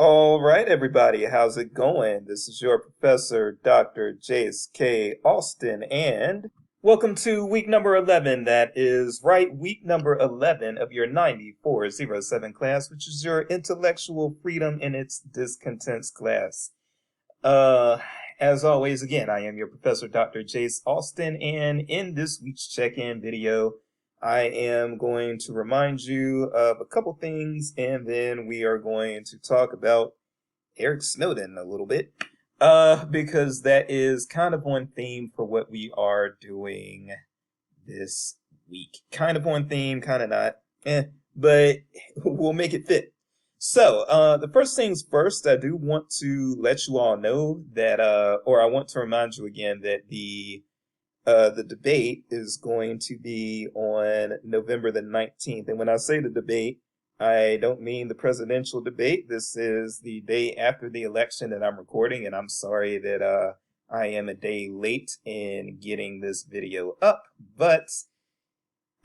All right, everybody, how's it going? This is your professor, Dr. Jace K. Austin, and welcome to week number 11. That is right, week number 11 of your 9407 class, which is your intellectual freedom and its discontents class. Uh, as always, again, I am your professor, Dr. Jace Austin, and in this week's check-in video, I am going to remind you of a couple things, and then we are going to talk about Eric Snowden a little bit, because that is kind of on theme for what we are doing this week. Kind of on theme, kind of not, but we'll make it fit. So, the first things first, I do want to let you all know that, or I want to remind you again that the debate is going to be on November the 19th. And when I say the debate, I don't mean the presidential debate. This is the day after the election that I'm recording, and I'm sorry that I am a day late in getting this video up, but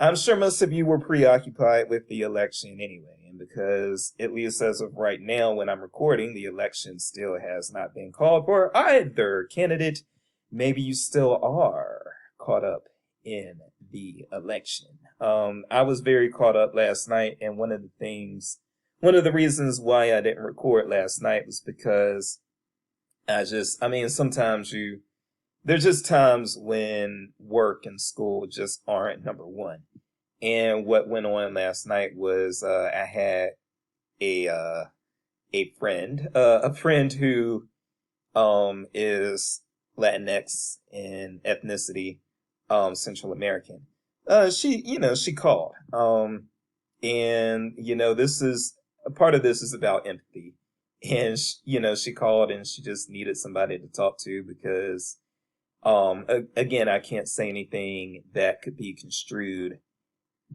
I'm sure most of you were preoccupied with the election anyway, and because, at least as of right now when I'm recording, the election still has not been called for either candidate, maybe you still are caught up in the election. I was very caught up last night, and one of the reasons why I didn't record last night was because sometimes there's just times when work and school just aren't number one. And what went on last night was I had a friend who is Latinx in ethnicity, Central American. She called. And this is a part of this is about empathy. And she called and she just needed somebody to talk to because again, I can't say anything that could be construed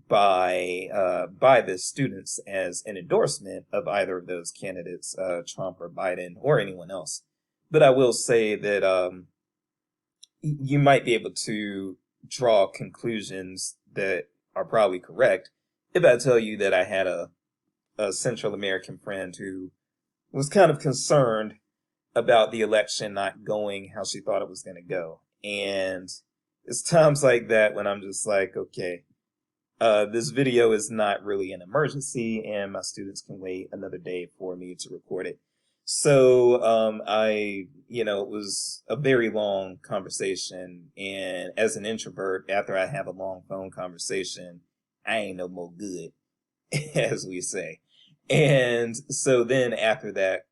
by the students as an endorsement of either of those candidates, Trump or Biden or anyone else. But I will say that you might be able to draw conclusions that are probably correct if I tell you that I had a Central American friend who was kind of concerned about the election not going how she thought it was going to go. And it's times like that when I'm just like, okay, this video is not really an emergency and my students can wait another day for me to record it. So it was a very long conversation, and as an introvert, after I have a long phone conversation, I ain't no more good, as we say. And so then after that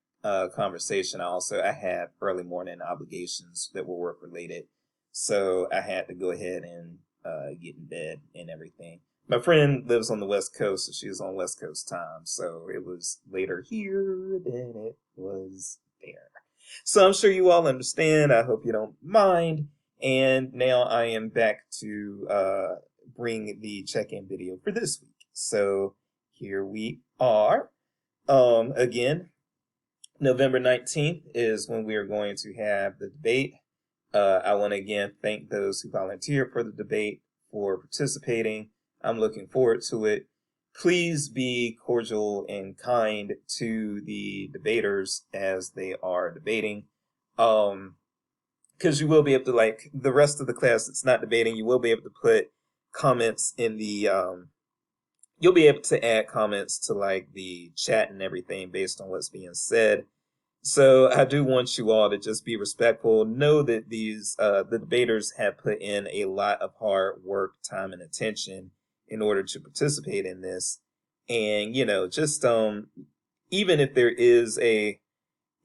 conversation, I had early morning obligations that were work related, so I had to go ahead and get in bed and everything. My friend lives on the West Coast, so she was on West Coast time, so it was later here than it was there. So I'm sure you all understand. I hope you don't mind. And now I am back to bring the check-in video for this week. So here we are. Again, November 19th is when we are going to have the debate. I want to again thank those who volunteered for the debate for participating. I'm looking forward to it. Please be cordial and kind to the debaters as they are debating. Because you will be able to, like the rest of the class that's not debating, you will be able to put comments in the, you'll be able to add comments to like the chat and everything based on what's being said. So I do want you all to just be respectful. Know that the debaters have put in a lot of hard work, time, and attention in order to participate in this. And, just even if there is it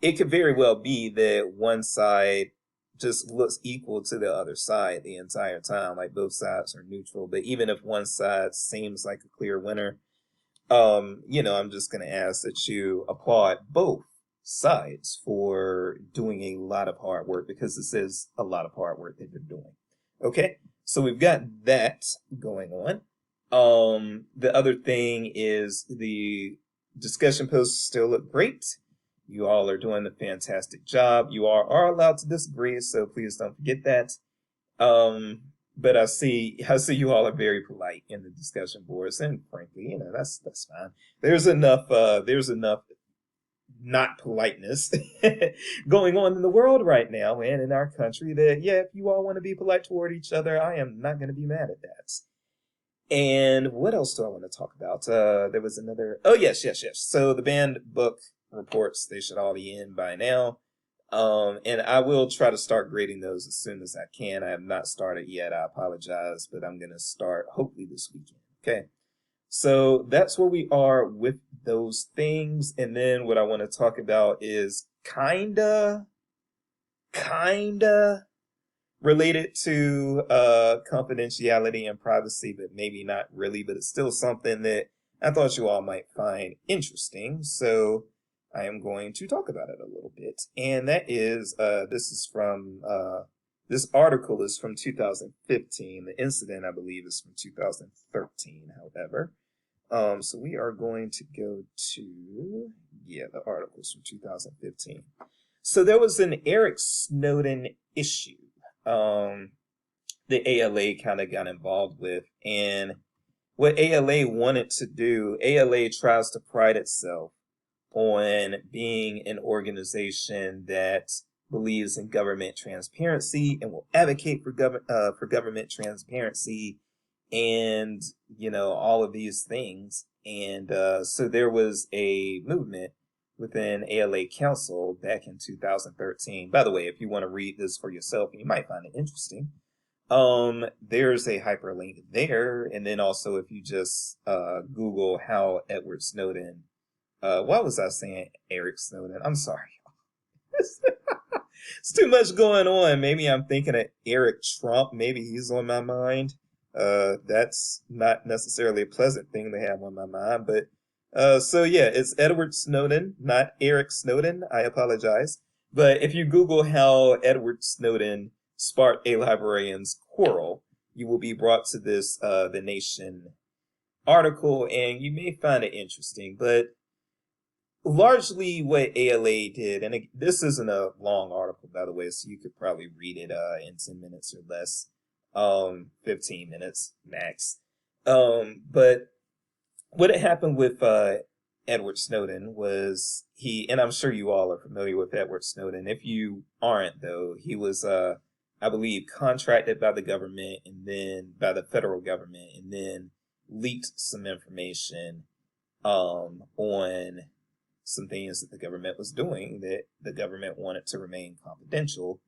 could very well be that one side just looks equal to the other side the entire time, like both sides are neutral. But even if one side seems like a clear winner, I'm just going to ask that you applaud both sides for doing a lot of hard work, because this is a lot of hard work that they're doing. Okay, so we've got that going on. The other thing is the discussion posts still look great. You all are doing a fantastic job. You are allowed to disagree, so please don't forget that. But I see you all are very polite in the discussion boards, and frankly, that's fine. There's enough not politeness going on in the world right now and in our country that, yeah, if you all want to be polite toward each other, I am not going to be mad at that. And what else do I want to talk about? There was another. Oh, yes. So the banned book reports, they should all be in by now. And I will try to start grading those as soon as I can. I have not started yet. I apologize, but I'm going to start hopefully this weekend. Okay. So that's where we are with those things. And then what I want to talk about is kinda related to confidentiality and privacy, but maybe not really, but it's still something that I thought you all might find interesting. So I am going to talk about it a little bit. And that is, this article is from 2015. The incident, I believe, is from 2013, however. So we are going to go to, the article's from 2015. So there was an Eric Snowden issue the ALA kind of got involved with. And what ALA wanted to do, ALA tries to pride itself on being an organization that believes in government transparency and will advocate for government transparency and, all of these things. And so there was a movement within ALA Council back in 2013. By the way, if you want to read this for yourself, you might find it interesting. There's a hyperlink there. And then also if you just Google how Edward Snowden, why was I saying Eric Snowden? I'm sorry. It's too much going on. Maybe I'm thinking of Eric Trump. Maybe he's on my mind. That's not necessarily a pleasant thing to have on my mind, but so yeah, it's Edward Snowden, not Eric Snowden. I apologize. But if you Google how Edward Snowden sparked a librarian's quarrel, you will be brought to this The Nation article, and you may find it interesting. But largely what ALA did, and this isn't a long article, by the way, so you could probably read it in 10 minutes or less, 15 minutes max. But what had happened with Edward Snowden was and I'm sure you all are familiar with Edward Snowden. If you aren't, though, he was, I believe, contracted by the government and then by the federal government and then leaked some information on some things that the government was doing that the government wanted to remain confidential.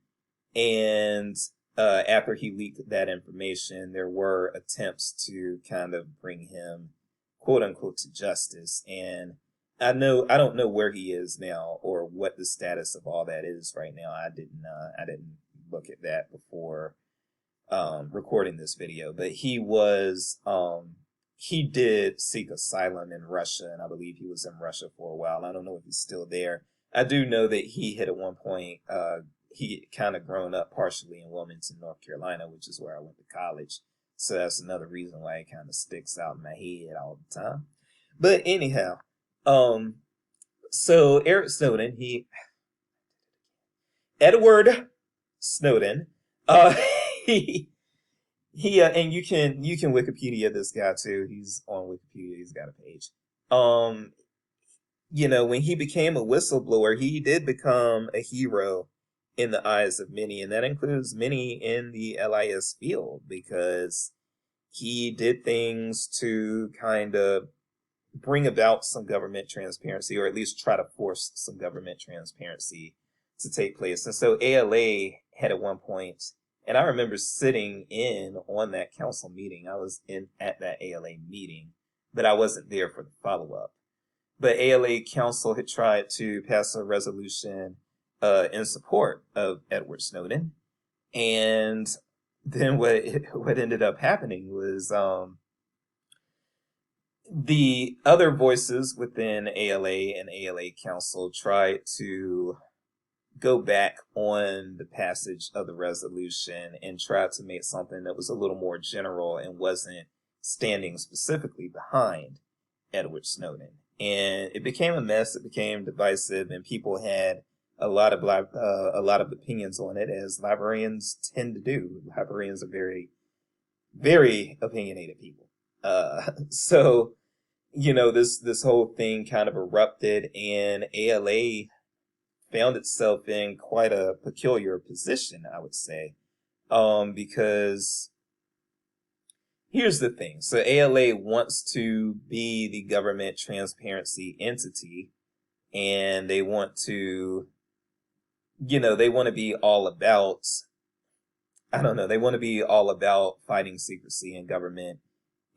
And after he leaked that information, there were attempts to kind of bring him, quote unquote, to justice. And I don't know where he is now or what the status of all that is right now. I didn't look at that before recording this video, but he did seek asylum in Russia, and I believe he was in Russia for a while. I don't know if he's still there. I do know that he had at one point, he kind of grown up partially in Wilmington, North Carolina, which is where I went to college. So that's another reason why it kind of sticks out in my head all the time. But anyhow, so Eric Snowden, Edward Snowden, he and you can Wikipedia this guy too. He's on Wikipedia. He's got a page. When he became a whistleblower, he did become a hero in the eyes of many, and that includes many in the LIS field, because he did things to kind of bring about some government transparency, or at least try to force some government transparency to take place. And so ALA had at one point, and I remember sitting in on that council meeting. I was at that ALA meeting, but I wasn't there for the follow-up. But ALA council had tried to pass a resolution in support of Edward Snowden. And then what ended up happening was the other voices within ALA and ALA council tried to go back on the passage of the resolution and tried to make something that was a little more general and wasn't standing specifically behind Edward Snowden. And it became a mess. It became divisive, and people had a lot of opinions on it, as librarians tend to do. Librarians are very, very opinionated people. So this whole thing kind of erupted, and ALA found itself in quite a peculiar position, I would say. Because here's the thing. So ALA wants to be the government transparency entity, and they want to, they want to be all about, I don't know, they want to be all about fighting secrecy in government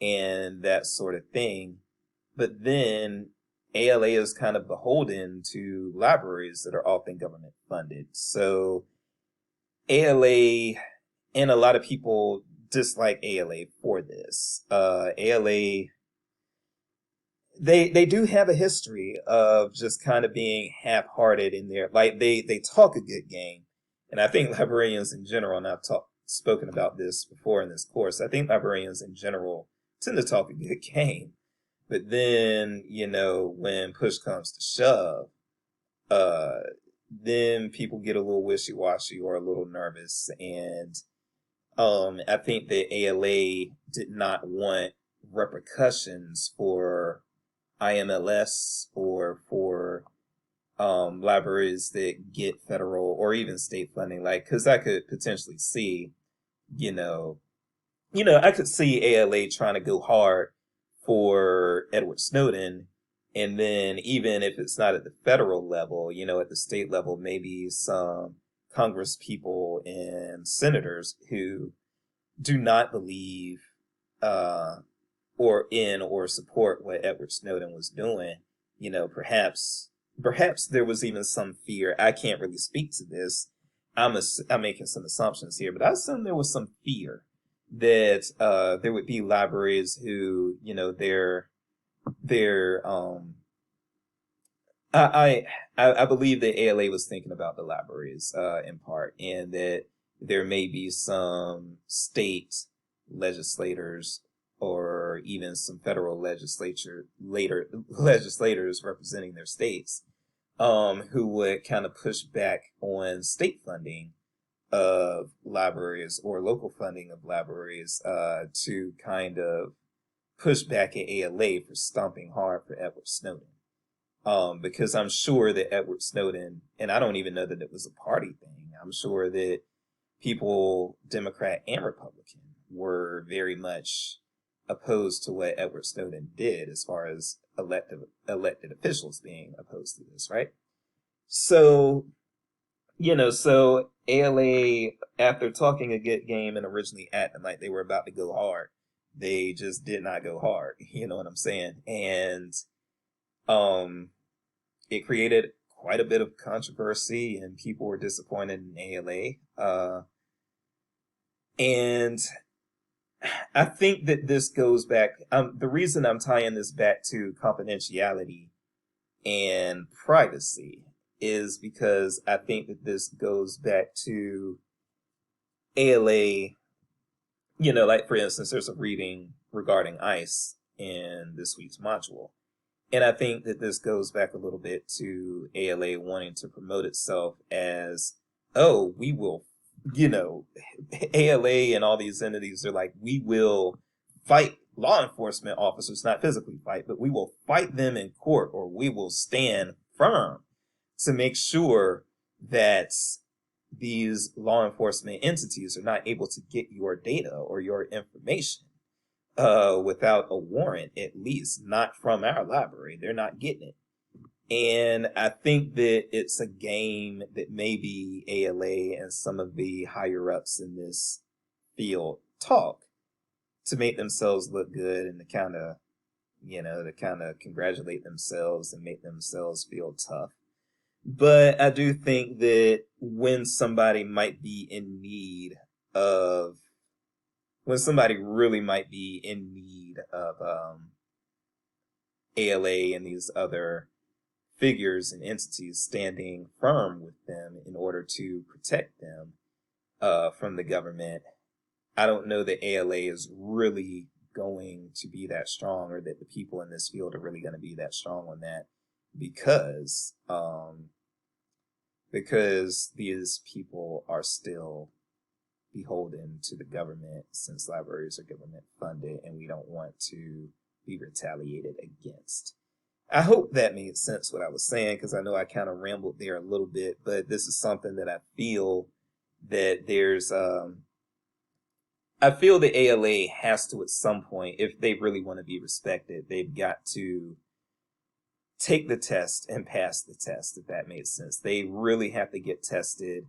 and that sort of thing. But then ALA is kind of beholden to libraries that are often government funded. So ALA, and a lot of people dislike ALA for this. ALA, they do have a history of just kind of being half-hearted in there. Like they talk a good game, and I think librarians in general, and I've spoken about this before in this course. I think librarians in general tend to talk a good game, but then when push comes to shove, uh, then people get a little wishy-washy or a little nervous, and I think that ALA did not want repercussions for IMLS or for libraries that get federal or even state funding. Like, because I could potentially see, you know, I could see ALA trying to go hard for Edward Snowden, and then even if it's not at the federal level, at the state level, maybe some Congress people and senators who do not believe uh, or support what Edward Snowden was doing. Perhaps there was even some fear. I can't really speak to this. I'm making some assumptions here, but I assume there was some fear that there would be libraries who, their I believe that ALA was thinking about the libraries in part, and that there may be some state legislators or even some federal legislators representing their states who would kind of push back on state funding of libraries or local funding of libraries to kind of push back at ALA for stomping hard for Edward Snowden. Because I'm sure that Edward Snowden, and I don't even know that it was a party thing, I'm sure that people, Democrat and Republican, were very much opposed to what Edward Snowden did as far as elected officials being opposed to this, right? So, so ALA, after talking a good game and originally acting like they were about to go hard, they just did not go hard. You know what I'm saying? And um, it created quite a bit of controversy, and people were disappointed in ALA. And I think that this goes back. The reason I'm tying this back to confidentiality and privacy is because I think that this goes back to ALA. Like for instance, there's a reading regarding ICE in this week's module. And I think that this goes back a little bit to ALA wanting to promote itself as, oh, we will, ALA and all these entities are like, we will fight law enforcement officers, not physically fight, but we will fight them in court, or we will stand firm to make sure that these law enforcement entities are not able to get your data or your information without a warrant, at least not from our library. They're not getting it. And I think that it's a game that maybe ALA and some of the higher ups in this field talk to make themselves look good and to kind of congratulate themselves and make themselves feel tough. But I do think that when somebody really might be in need of ALA and these other figures and entities standing firm with them in order to protect them from the government, I don't know that ALA is really going to be that strong, or that the people in this field are really going to be that strong on that, because these people are still beholden to the government, since libraries are government funded, and we don't want to be retaliated against. I hope that made sense what I was saying, because I know I kind of rambled there a little bit, but this is something that I feel that I feel the ALA has to, at some point, if they really want to be respected, they've got to take the test and pass the test, if that makes sense. They really have to get tested.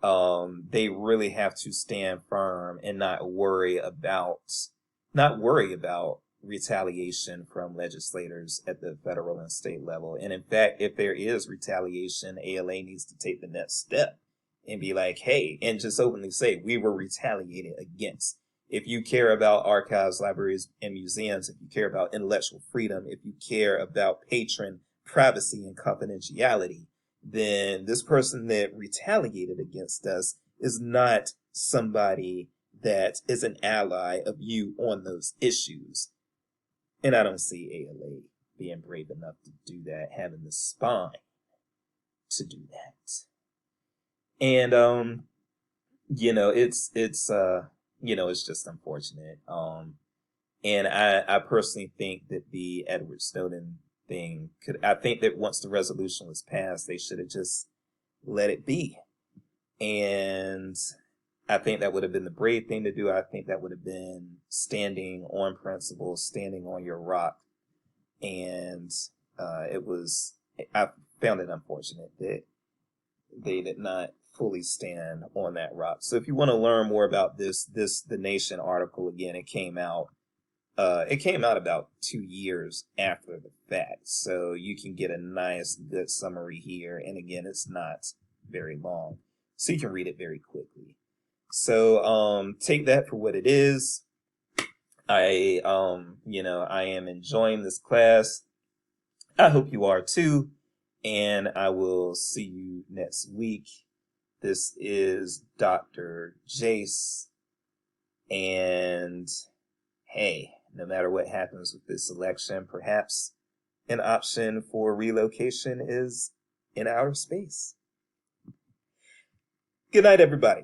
They really have to stand firm and not worry about retaliation from legislators at the federal and state level. And in fact, if there is retaliation, ALA needs to take the next step and be like, hey, and just openly say, we were retaliated against. If you care about archives, libraries, and museums, if you care about intellectual freedom, if you care about patron privacy and confidentiality, then this person that retaliated against us is not somebody that is an ally of you on those issues. And I don't see ALA being brave enough to do that, having the spine to do that. And it's just unfortunate. And I personally think that the Edward Snowden thing I think that once the resolution was passed, they should have just let it be. And I think that would have been the brave thing to do. I think that would have been standing on principle, standing on your rock. And I found it unfortunate that they did not fully stand on that rock. So if you want to learn more about the Nation article, again, it came out about 2 years after the fact. So you can get a nice, good summary here. And again, it's not very long, so you can read it very quickly. So take that for what it is. I am enjoying this class. I hope you are too. And I will see you next week. This is Dr. Jace. And hey, no matter what happens with this election, perhaps an option for relocation is in outer space. Good night, everybody.